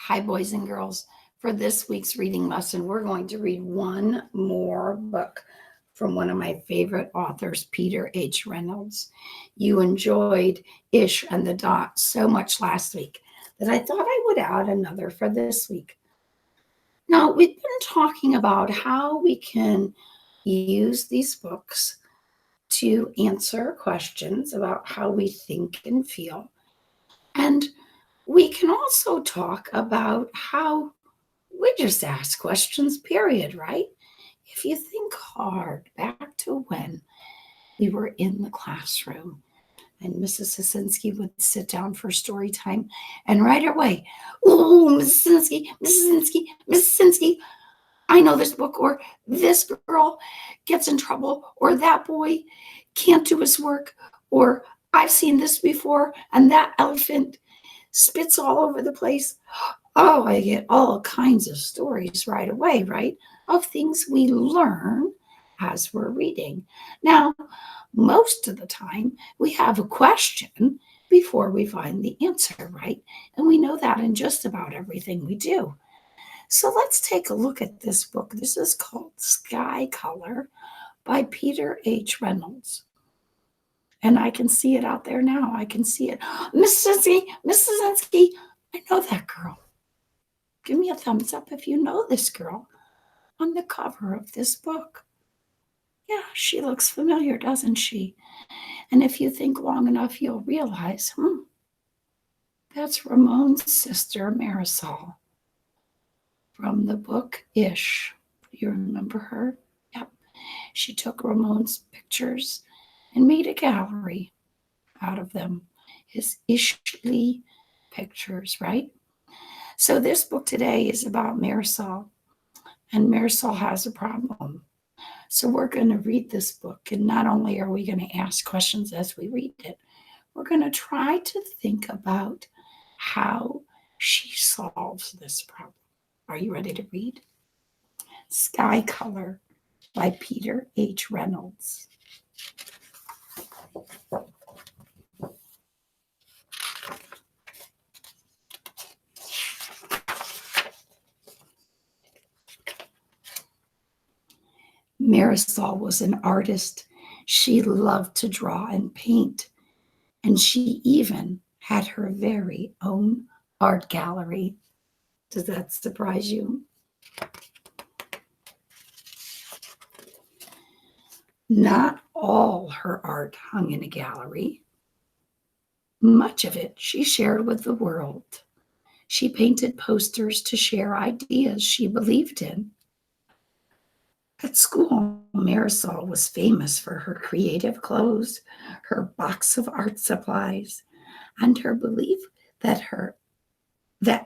Hi, boys and girls. For this week's reading lesson, we're going to read one more book from one of my favorite authors, Peter H. Reynolds. You enjoyed Ish and the Dot so much last week that I thought I would add another for this week. Now, we've been talking about how we can use these books to answer questions about how we think and feel. And we can also talk about how we just ask questions, period, right? If you think hard back to when we were in the classroom and Mrs. Hasinski would sit down for story time and right away, oh, Mrs. Hasinski, Mrs. Hasinski, Mrs. Hasinski, I know this book, or this girl gets in trouble, or that boy can't do his work, or I've seen this before, and that elephant spits all over the place. Oh, I get all kinds of stories right away, right? Of things we learn as we're reading. Now, most of the time, we have a question before we find the answer, right? And we know that in just about everything we do. So let's take a look at this book. This is called Sky Color by Peter H. Reynolds. And I can see it out there now. I can see it. Mrs. Zinsky, I know that girl. Give me a thumbs up if you know this girl on the cover of this book. Yeah, she looks familiar, doesn't she? And if you think long enough, you'll realize, that's Ramon's sister, Marisol, from the book Ish. You remember her? Yep. She took Ramon's pictures and made a gallery out of them. His Ishly pictures, right? So this book today is about Marisol, and Marisol has a problem. So we're going to read this book, and not only are we going to ask questions as we read it, we're going to try to think about how she solves this problem. Are you ready to read? Sky Color by Peter H. Reynolds. Marisol was an artist. She loved to draw and paint, and she even had her very own art gallery. Does that surprise you? Not all her art hung in a gallery. Much of it she shared with the world. She painted posters to share ideas she believed in. At school, Marisol was famous for her creative clothes, her box of art supplies, and her belief that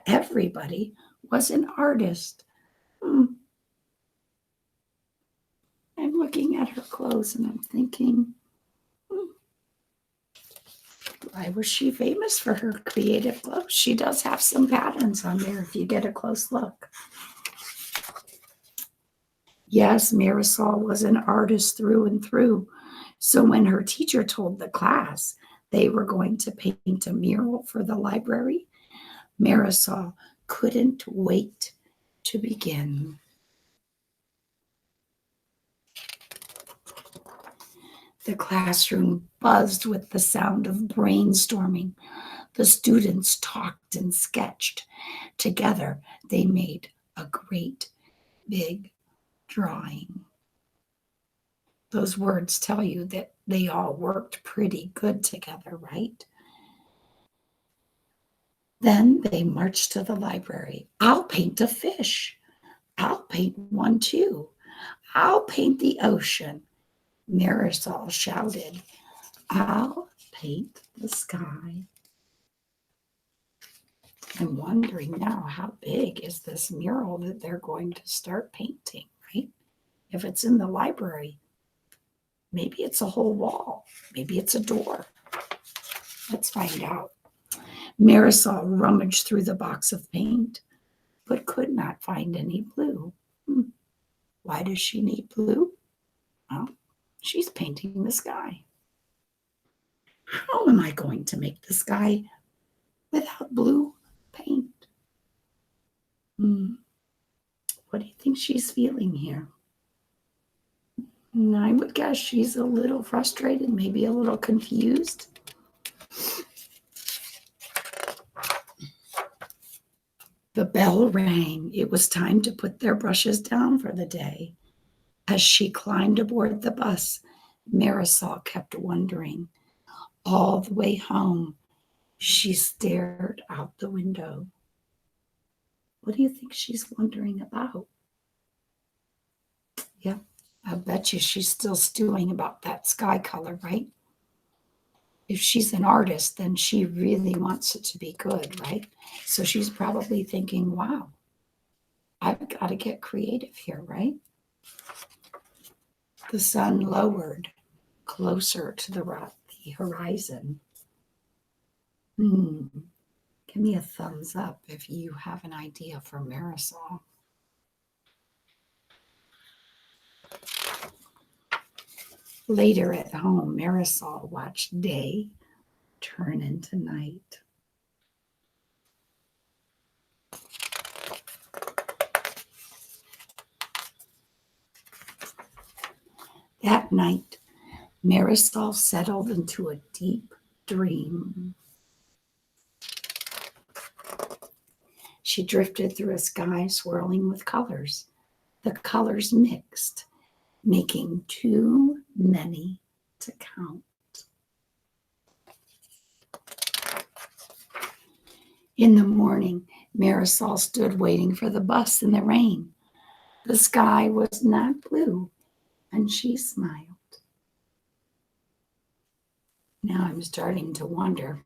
everybody was an artist. I'm looking at her clothes and I'm thinking, why was she famous for her creative clothes? She does have some patterns on there if you get a close look. Yes, Marisol was an artist through and through. So when her teacher told the class they were going to paint a mural for the library, Marisol couldn't wait to begin. The classroom buzzed with the sound of brainstorming. The students talked and sketched. Together, they made a great big drawing. Those words tell you that they all worked pretty good together, right? Then they marched to the library. I'll paint a fish. I'll paint one too. I'll paint the ocean. Marisol shouted. I'll paint the sky. I'm wondering now, how big is this mural that they're going to start painting, right? If it's in the library, maybe it's a whole wall. Maybe it's a door. Let's find out. Marisol rummaged through the box of paint, but could not find any blue. Why does she need blue? Well, she's painting the sky. How am I going to make the sky without blue paint? Hmm. What do you think she's feeling here? I would guess she's a little frustrated, maybe a little confused. The bell rang. It was time to put their brushes down for the day. As she climbed aboard the bus, Marisol kept wondering. All the way home, she stared out the window. What do you think she's wondering about? Yeah, I bet you she's still stewing about that sky color, right? If she's an artist, then she really wants it to be good, right? So she's probably thinking, wow, I've got to get creative here, right? The sun lowered closer to the horizon. Give me a thumbs up if you have an idea for Marisol. Later at home, Marisol watched day turn into night. That night, Marisol settled into a deep dream. She drifted through a sky swirling with colors. The colors mixed, making too many to count. In the morning, Marisol stood waiting for the bus in the rain. The sky was not blue, and she smiled. Now I'm starting to wonder,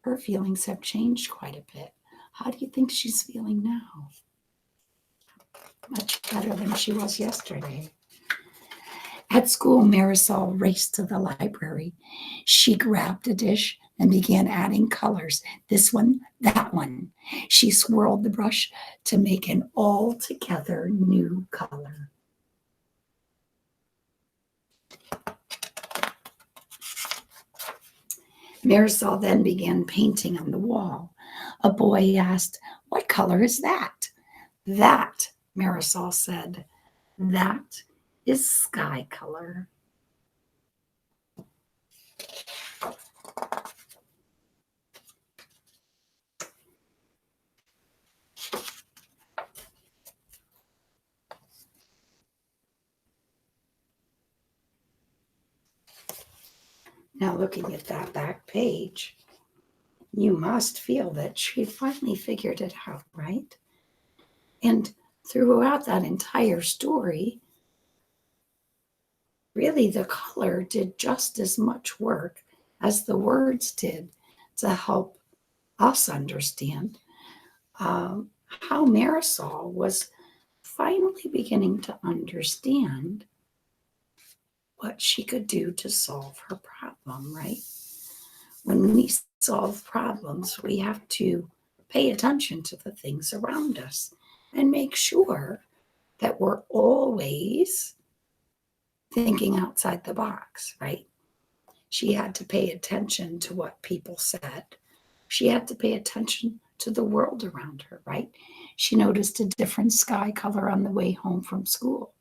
her feelings have changed quite a bit. How do you think she's feeling now? Much better than she was yesterday. At school, Marisol raced to the library. She grabbed a dish and began adding colors. This one, that one. She swirled the brush to make an altogether new color. Marisol then began painting on the wall. A boy asked, "What color is that?" "That," Marisol said, "that is sky color." Now, looking at that back page, you must feel that she finally figured it out, right? And throughout that entire story, really the color did just as much work as the words did to help us understand how Marisol was finally beginning to understand what she could do to solve her problem, right? When we solve problems, we have to pay attention to the things around us and make sure that we're always thinking outside the box, right? She had to pay attention to what people said. She had to pay attention to the world around her, right? She noticed a different sky color on the way home from school.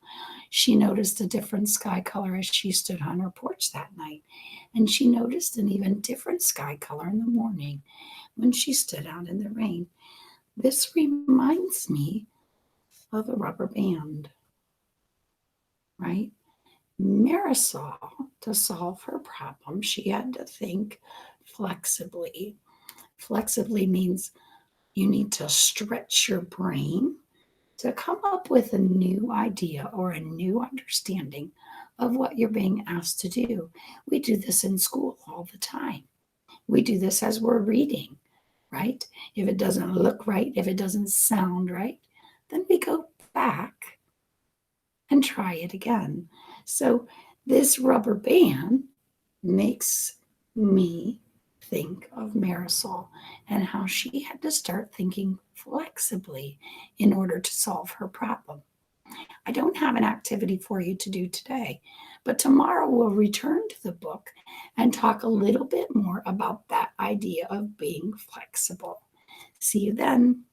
She noticed a different sky color as she stood on her porch that night. And she noticed an even different sky color in the morning when she stood out in the rain. This reminds me of a rubber band, right? Marisol, to solve her problem, she had to think flexibly. Flexibly means you need to stretch your brain to come up with a new idea or a new understanding of what you're being asked to do. We do this in school all the time. We do this as we're reading, right? If it doesn't look right, if it doesn't sound right, then we go back and try it again. So this rubber band makes me think of Marisol and how she had to start thinking flexibly in order to solve her problem. I don't have an activity for you to do today, but tomorrow we'll return to the book and talk a little bit more about that idea of being flexible. See you then.